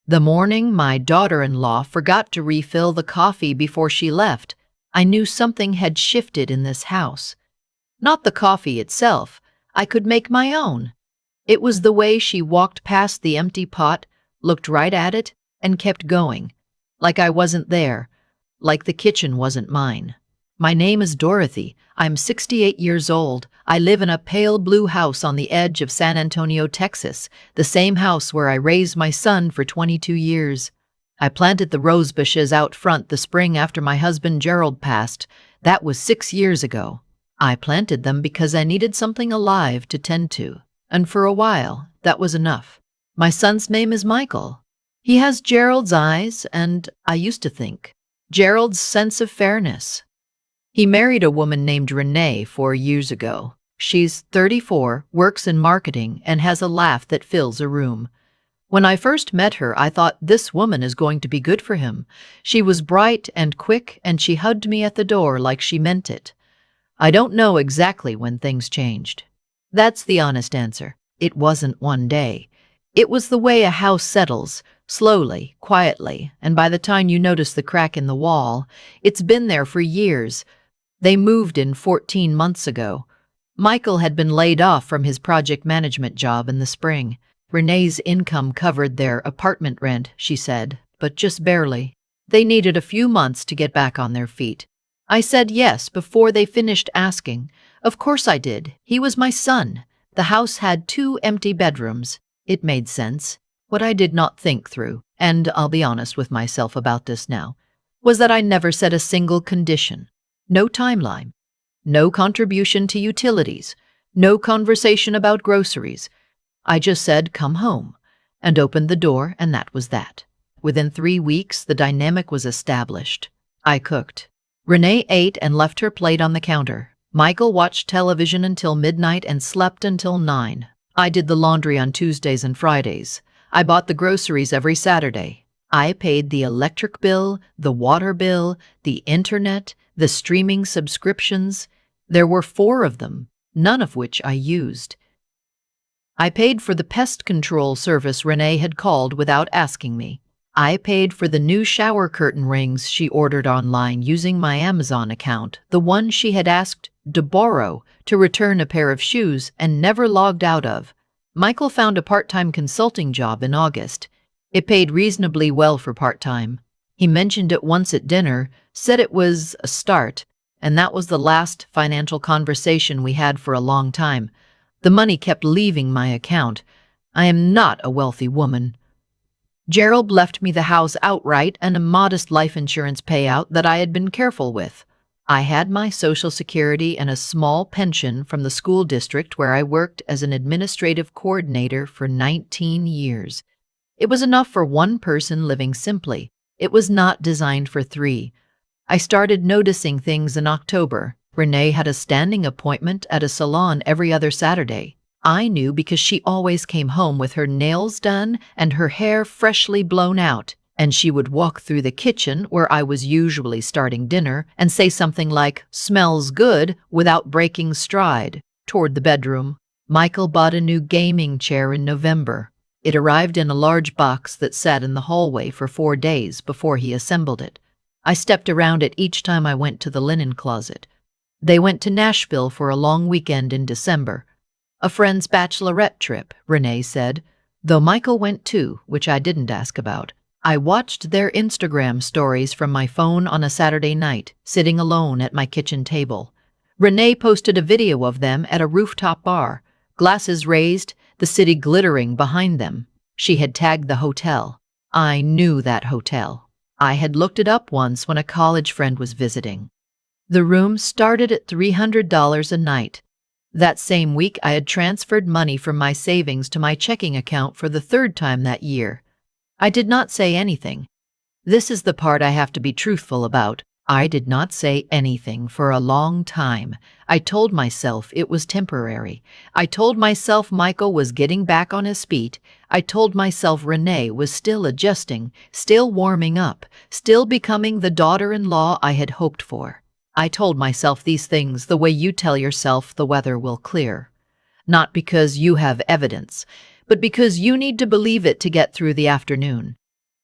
The morning my daughter-in-law forgot to refill the coffee before she left, I knew something had shifted in this house. Not the coffee itself. I could make my own. It was the way she walked past the empty pot, looked right at it, and kept going. Like I wasn't there. Like the kitchen wasn't mine. My name is Dorothy. I'm 68 years old. I live in a pale blue house on the edge of San Antonio, Texas, the same house where I raised my son for 22 years. I planted the rose bushes out front the spring after my husband Gerald passed. That was 6 years ago. I planted them because I needed something alive to tend to. And for a while, that was enough. My son's name is Michael. He has Gerald's eyes, and I used to think, Gerald's sense of fairness. He married a woman named Renee 4 years ago. She's 34, works in marketing, and has a laugh that fills a room. When I first met her, I thought this woman is going to be good for him. She was bright and quick, and she hugged me at the door like she meant it. I don't know exactly when things changed. That's the honest answer. It wasn't one day. It was the way a house settles, slowly, quietly, and by the time you notice the crack in the wall, it's been there for years. They moved in 14 months ago. Michael had been laid off from his project management job in the spring. Renee's income covered their apartment rent, she said, but just barely. They needed a few months to get back on their feet. I said yes before they finished asking. Of course I did. He was my son. The house had 2 empty bedrooms. It made sense. What I did not think through, and I'll be honest with myself about this now, was that I never set a single condition. No timeline. No contribution to utilities. No conversation about groceries. I just said, come home, and opened the door, and that was that. Within 3 weeks, the dynamic was established. I cooked. Renee ate and left her plate on the counter. Michael watched television until midnight and slept until 9. I did the laundry on Tuesdays and Fridays. I bought the groceries every Saturday. I paid the electric bill, the water bill, the internet, the streaming subscriptions. There were 4 of them, none of which I used. I paid for the pest control service Renee had called without asking me. I paid for the new shower curtain rings she ordered online using my Amazon account, the one she had asked to borrow to return a pair of shoes and never logged out of. Michael found a part-time consulting job in August. It paid reasonably well for part-time. He mentioned it once at dinner, said it was a start, and that was the last financial conversation we had for a long time. The money kept leaving my account. I am not a wealthy woman. Gerald left me the house outright and a modest life insurance payout that I had been careful with. I had my Social Security and a small pension from the school district where I worked as an administrative coordinator for 19 years. It was enough for one person living simply. It was not designed for 3. I started noticing things in October. Renee had a standing appointment at a salon every other Saturday. I knew because she always came home with her nails done and her hair freshly blown out, and she would walk through the kitchen where I was usually starting dinner and say something like, "Smells good," without breaking stride, toward the bedroom. Michael bought a new gaming chair in November. It arrived in a large box that sat in the hallway for 4 days before he assembled it. I stepped around it each time I went to the linen closet. They went to Nashville for a long weekend in December. A friend's bachelorette trip, Renee said, though Michael went too, which I didn't ask about. I watched their Instagram stories from my phone on a Saturday night, sitting alone at my kitchen table. Renee posted a video of them at a rooftop bar, glasses raised, the city glittering behind them. She had tagged the hotel. I knew that hotel. I had looked it up once when a college friend was visiting. The room started at $300 a night. That same week, I had transferred money from my savings to my checking account for the 3rd time that year. I did not say anything. This is the part I have to be truthful about. I did not say anything for a long time. I told myself it was temporary. I told myself Michael was getting back on his feet. I told myself Renee was still adjusting, still warming up, still becoming the daughter-in-law I had hoped for. I told myself these things the way you tell yourself the weather will clear. Not because you have evidence, but because you need to believe it to get through the afternoon.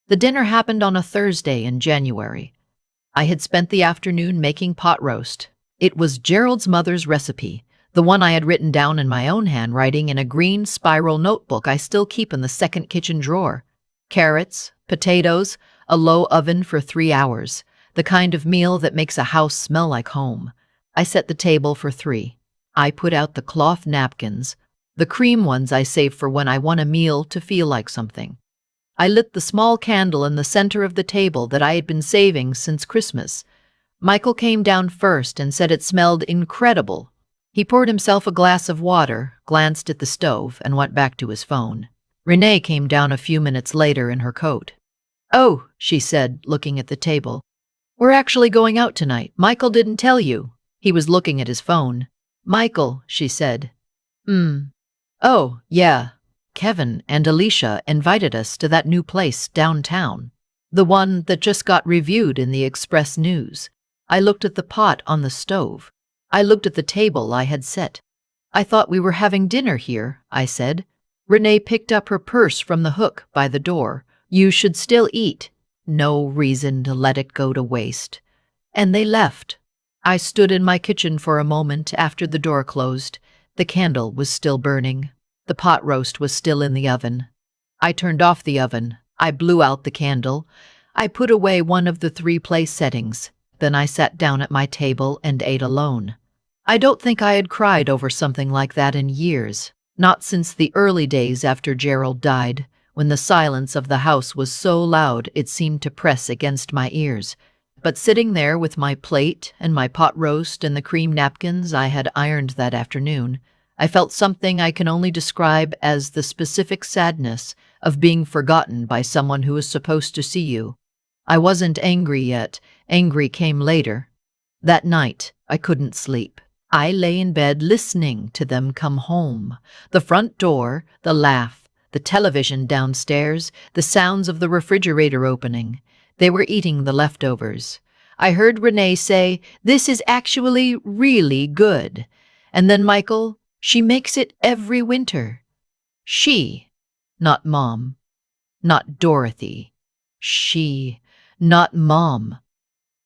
The dinner happened on a Thursday in January. I had spent the afternoon making pot roast. It was Gerald's mother's recipe, the one I had written down in my own handwriting in a green spiral notebook I still keep in the second kitchen drawer. Carrots, potatoes, a low oven for 3 hours, the kind of meal that makes a house smell like home. I set the table for 3. I put out the cloth napkins, the cream ones I save for when I want a meal to feel like something. I lit the small candle in the center of the table that I had been saving since Christmas. Michael came down first and said it smelled incredible. He poured himself a glass of water, glanced at the stove, and went back to his phone. Renee came down a few minutes later in her coat. "Oh," she said, looking at the table. "We're actually going out tonight. Michael didn't tell you." He was looking at his phone. "Michael," she said. Oh, yeah. Kevin and Alicia invited us to that new place downtown. The one that just got reviewed in the Express News." I looked at the pot on the stove. I looked at the table I had set. "I thought we were having dinner here," I said. Renee picked up her purse from the hook by the door. "You should still eat. No reason to let it go to waste." And they left. I stood in my kitchen for a moment after the door closed. The candle was still burning. The pot roast was still in the oven. I turned off the oven. I blew out the candle. I put away one of the 3 place settings. Then I sat down at my table and ate alone. I don't think I had cried over something like that in years, not since the early days after Gerald died, when the silence of the house was so loud it seemed to press against my ears. But sitting there with my plate and my pot roast and the cream napkins I had ironed that afternoon, I felt something I can only describe as the specific sadness of being forgotten by someone who is supposed to see you. I wasn't angry yet. Angry came later. That night, I couldn't sleep. I lay in bed listening to them come home. The front door, the laugh, the television downstairs, the sounds of the refrigerator opening. They were eating the leftovers. I heard Renee say, "This is actually really good." And then Michael, "She makes it every winter." She, not Mom. Not Dorothy. She, not Mom.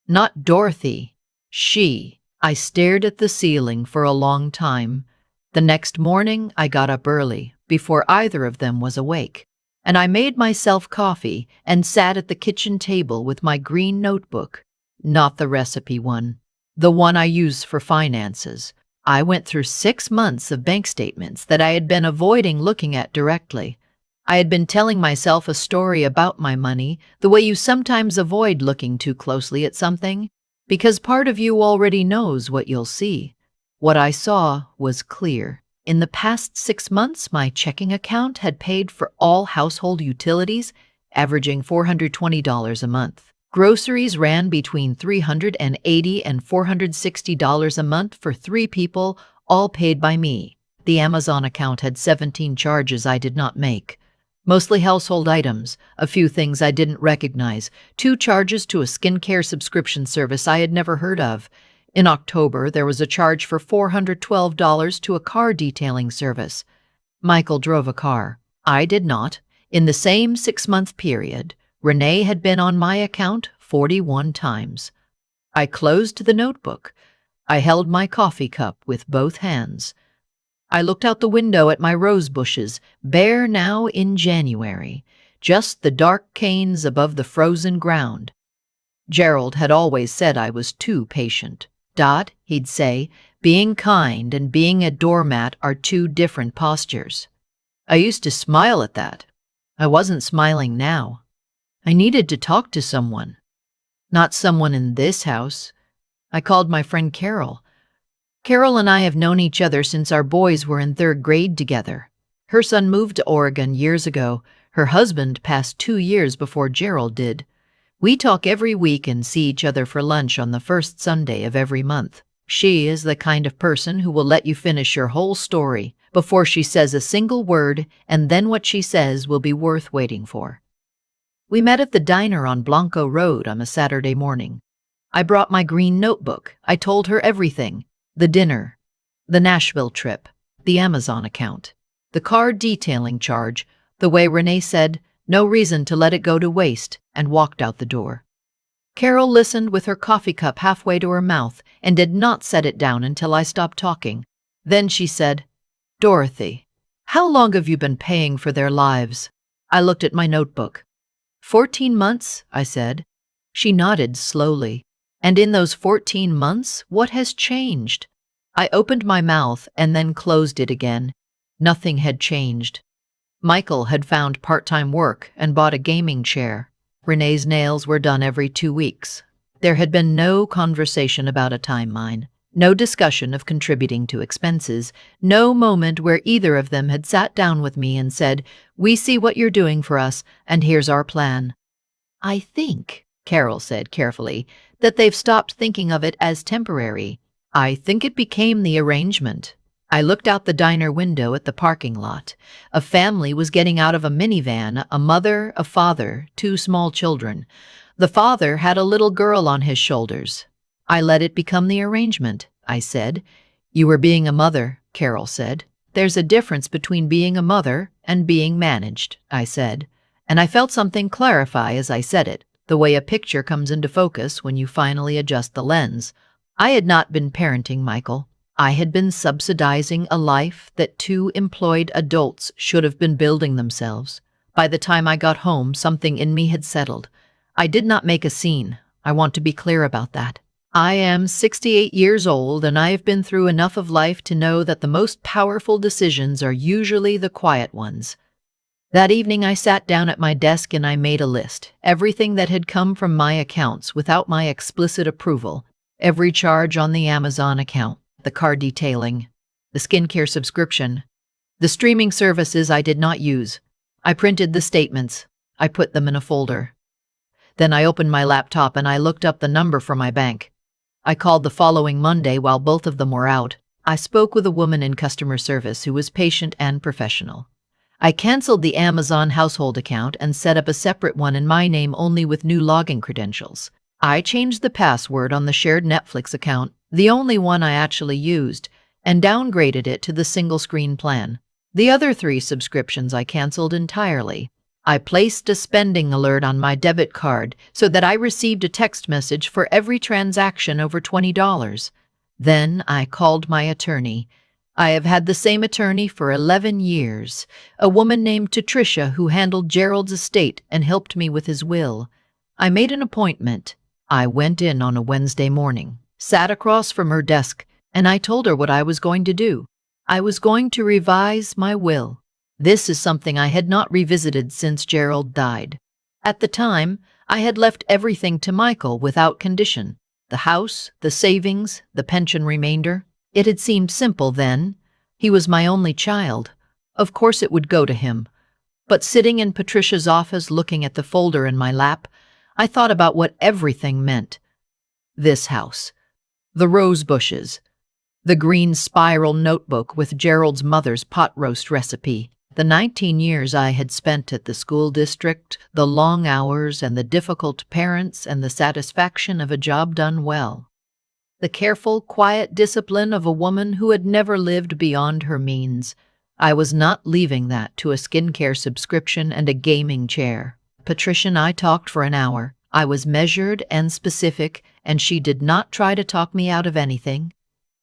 Not Dorothy. She. I stared at the ceiling for a long time. The next morning, I got up early, before either of them was awake, and I made myself coffee and sat at the kitchen table with my green notebook. Not the recipe one. The one I use for finances. I went through 6 months of bank statements that I had been avoiding looking at directly. I had been telling myself a story about my money, the way you sometimes avoid looking too closely at something, because part of you already knows what you'll see. What I saw was clear. In the past 6 months, my checking account had paid for all household utilities, averaging $420 a month. Groceries ran between $380 and $460 a month for 3 people, all paid by me. The Amazon account had 17 charges I did not make. Mostly household items, a few things I didn't recognize, 2 charges to a skincare subscription service I had never heard of. In October, there was a charge for $412 to a car detailing service. Michael drove a car. I did not. In the same 6-month period, Renee had been on my account 41 times. I closed the notebook. I held my coffee cup with both hands. I looked out the window at my rose bushes, bare now in January, just the dark canes above the frozen ground. Gerald had always said I was too patient. "Dot," he'd say, "being kind and being a doormat are 2 different postures." I used to smile at that. I wasn't smiling now. I needed to talk to someone. Not someone in this house. I called my friend Carol. Carol and I have known each other since our boys were in 3rd grade together. Her son moved to Oregon years ago. Her husband passed 2 years before Gerald did. We talk every week and see each other for lunch on the first Sunday of every month. She is the kind of person who will let you finish your whole story before she says a single word, and then what she says will be worth waiting for. We met at the diner on Blanco Road on a Saturday morning. I brought my green notebook. I told her everything. The dinner, the Nashville trip, the Amazon account, the car detailing charge, the way Renee said, no reason to let it go to waste, and walked out the door. Carol listened with her coffee cup halfway to her mouth and did not set it down until I stopped talking. Then she said, "Dorothy, how long have you been paying for their lives?" I looked at my notebook. 14 months, I said. She nodded slowly. And in those 14 months, what has changed? I opened my mouth and then closed it again. Nothing had changed. Michael had found part-time work and bought a gaming chair. Renee's nails were done every 2 weeks. There had been no conversation about a timeline, no discussion of contributing to expenses, no moment where either of them had sat down with me and said, "We see what you're doing for us, and here's our plan." "I think," Carol said carefully, "that they've stopped thinking of it as temporary. I think it became the arrangement." I looked out the diner window at the parking lot. A family was getting out of a minivan, a mother, a father, 2 small children. The father had a little girl on his shoulders. "I let it become the arrangement," I said. "You were being a mother," Carol said. "There's a difference between being a mother and being managed," I said. And I felt something clarify as I said it, the way a picture comes into focus when you finally adjust the lens. I had not been parenting Michael. I had been subsidizing a life that 2 employed adults should have been building themselves. By the time I got home, something in me had settled. I did not make a scene. I want to be clear about that. I am 68 years old, and I have been through enough of life to know that the most powerful decisions are usually the quiet ones. That evening I sat down at my desk and I made a list. Everything that had come from my accounts without my explicit approval. Every charge on the Amazon account. The car detailing, the skincare subscription, the streaming services I did not use. I printed the statements. I put them in a folder. Then I opened my laptop and I looked up the number for my bank. I called the following Monday while both of them were out. I spoke with a woman in customer service who was patient and professional. I canceled the Amazon household account and set up a separate one in my name only with new login credentials. I changed the password on the shared Netflix account, the only one I actually used, and downgraded it to the single-screen plan. The other 3 subscriptions I canceled entirely. I placed a spending alert on my debit card so that I received a text message for every transaction over $20. Then I called my attorney. I have had the same attorney for 11 years, a woman named Patricia who handled Gerald's estate and helped me with his will. I made an appointment. I went in on a Wednesday morning, sat across from her desk, and I told her what I was going to do. I was going to revise my will. This is something I had not revisited since Gerald died. At the time, I had left everything to Michael without condition. The house, the savings, the pension remainder. It had seemed simple then. He was my only child. Of course it would go to him. But sitting in Patricia's office looking at the folder in my lap, I thought about what everything meant. This house, the rose bushes, the green spiral notebook with Gerald's mother's pot roast recipe, the 19 years I had spent at the school district, the long hours and the difficult parents and the satisfaction of a job done well. The careful, quiet discipline of a woman who had never lived beyond her means. I was not leaving that to a skincare subscription and a gaming chair. Patricia and I talked for an hour. I was measured and specific, and she did not try to talk me out of anything.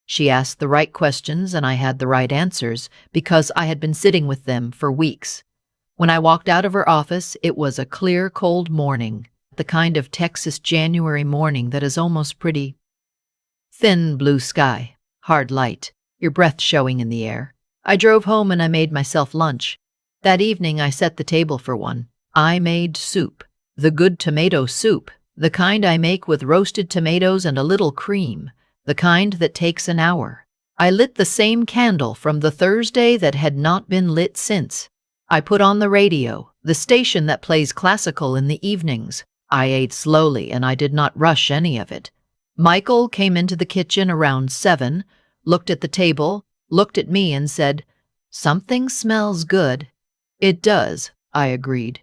She asked the right questions and I had the right answers because I had been sitting with them for weeks. When I walked out of her office, it was a clear, cold morning, the kind of Texas January morning that is almost pretty. Thin blue sky, hard light, your breath showing in the air. I drove home and I made myself lunch. That evening I set the table for one. I made soup. The good tomato soup, the kind I make with roasted tomatoes and a little cream, the kind that takes an hour. I lit the same candle from the Thursday that had not been lit since. I put on the radio, the station that plays classical in the evenings. I ate slowly and I did not rush any of it. Michael came into the kitchen around 7, looked at the table, looked at me and said, "Something smells good." "It does," I agreed.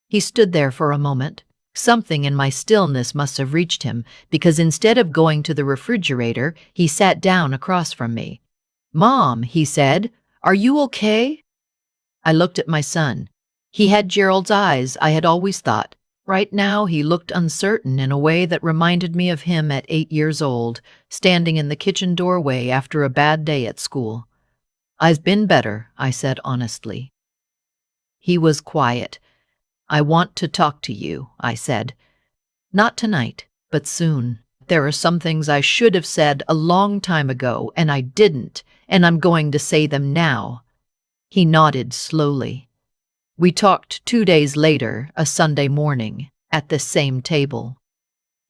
He stood there for a moment. Something in my stillness must have reached him, because instead of going to the refrigerator, he sat down across from me. "Mom," he said, "are you okay?" I looked at my son. He had Gerald's eyes, I had always thought. Right now he looked uncertain in a way that reminded me of him at 8 years old, standing in the kitchen doorway after a bad day at school. "I've been better," I said honestly. He was quiet. "I want to talk to you," I said. "Not tonight, but soon. There are some things I should have said a long time ago, and I didn't, and I'm going to say them now." He nodded slowly. We talked 2 days later, a Sunday morning, at the same table.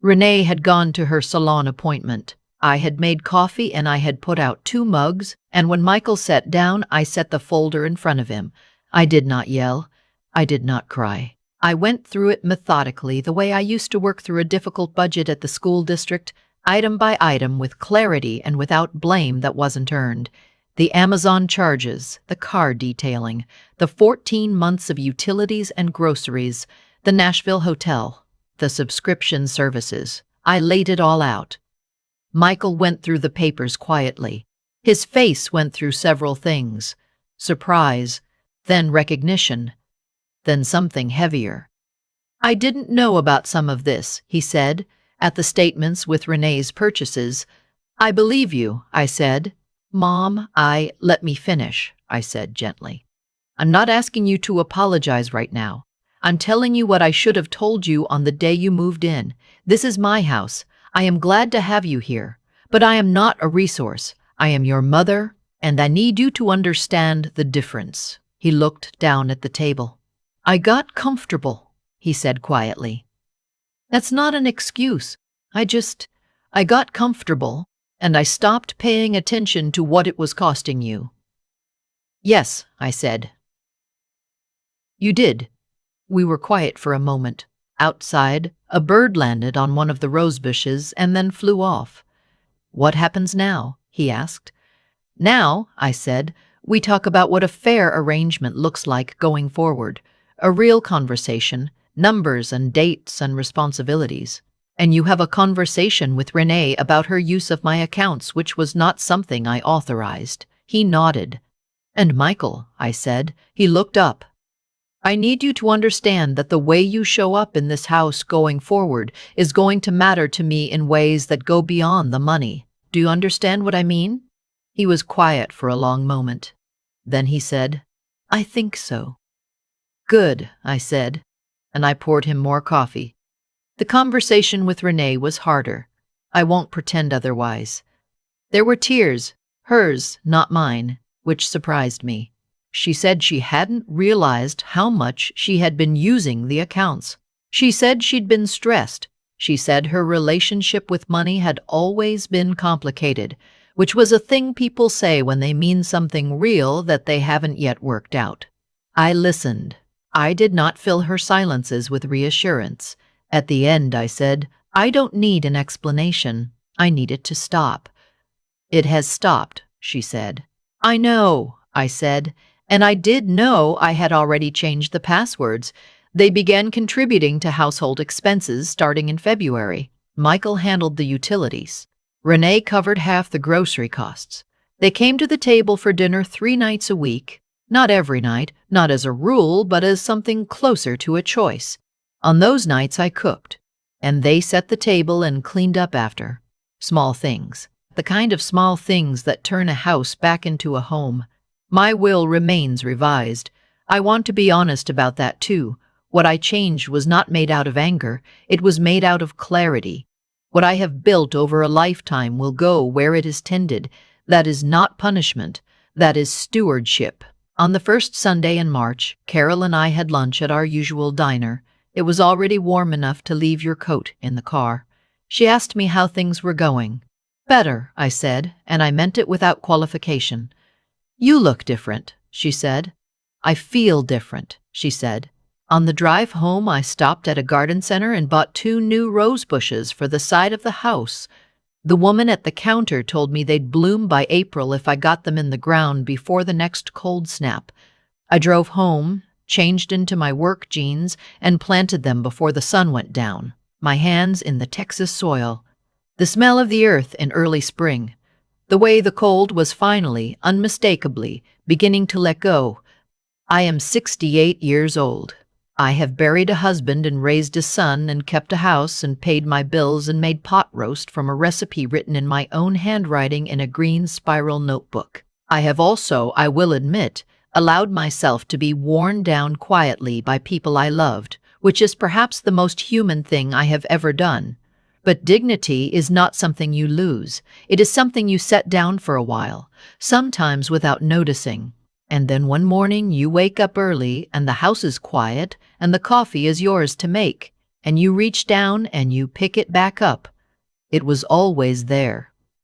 Renee had gone to her salon appointment. I had made coffee and I had put out 2 mugs, and when Michael sat down, I set the folder in front of him. I did not yell. I did not cry. I went through it methodically, the way I used to work through a difficult budget at the school district, item by item, with clarity and without blame that wasn't earned. The Amazon charges, the car detailing, the 14 months of utilities and groceries, the Nashville hotel, the subscription services. I laid it all out. Michael went through the papers quietly. His face went through several things: surprise, then recognition, then something heavier. "I didn't know about some of this," he said, at the statements with Renee's purchases. "I believe you," I said. "Mom, let me finish," I said gently. "I'm not asking you to apologize right now. I'm telling you what I should have told you on the day you moved in. This is my house. I am glad to have you here, but I am not a resource. I am your mother, and I need you to understand the difference." He looked down at the table. "I got comfortable," he said quietly. "That's not an excuse. I got comfortable, and I stopped paying attention to what it was costing you." "Yes," I said. "You did." We were quiet for a moment. Outside, a bird landed on one of the rose bushes and then flew off. "What happens now?" he asked. "Now," I said, "we talk about what a fair arrangement looks like going forward. A real conversation, numbers and dates and responsibilities. And you have a conversation with Renee about her use of my accounts, which was not something I authorized." He nodded. "And Michael," I said. He looked up. "I need you to understand that the way you show up in this house going forward is going to matter to me in ways that go beyond the money. Do you understand what I mean?" He was quiet for a long moment. Then he said, "I think so." "Good," I said, and I poured him more coffee. The conversation with Renee was harder. I won't pretend otherwise. There were tears, hers, not mine, which surprised me. She said she hadn't realized how much she had been using the accounts. She said she'd been stressed. She said her relationship with money had always been complicated, which was a thing people say when they mean something real that they haven't yet worked out. I listened. I did not fill her silences with reassurance. At the end, I said, "I don't need an explanation. I need it to stop." "It has stopped," she said. "I know," I said, and I did know I had already changed the passwords. They began contributing to household expenses starting in February. Michael handled the utilities. Renee covered half the grocery costs. They came to the table for dinner 3 nights a week. Not every night, not as a rule, but as something closer to a choice. On those nights I cooked, and they set the table and cleaned up after. Small things. The kind of small things that turn a house back into a home. My will remains revised. I want to be honest about that too. What I changed was not made out of anger, it was made out of clarity. What I have built over a lifetime will go where it is tended. That is not punishment, that is stewardship. On the first Sunday in March, Carol and I had lunch at our usual diner. It was already warm enough to leave your coat in the car. She asked me how things were going. "Better," I said, and I meant it without qualification. "You look different," she said. "I feel different," she said. On the drive home, I stopped at a garden center and bought 2 new rose bushes for the side of the house. The woman at the counter told me they'd bloom by April if I got them in the ground before the next cold snap. I drove home, changed into my work jeans, and planted them before the sun went down, my hands in the Texas soil. The smell of the earth in early spring. The way the cold was finally, unmistakably, beginning to let go. I am 68 years old. I have buried a husband and raised a son and kept a house and paid my bills and made pot roast from a recipe written in my own handwriting in a green spiral notebook. I have also, I will admit, allowed myself to be worn down quietly by people I loved, which is perhaps the most human thing I have ever done. But dignity is not something you lose. It is something you set down for a while, sometimes without noticing. And then one morning you wake up early and the house is quiet and the coffee is yours to make, and you reach down and you pick it back up. It was always there.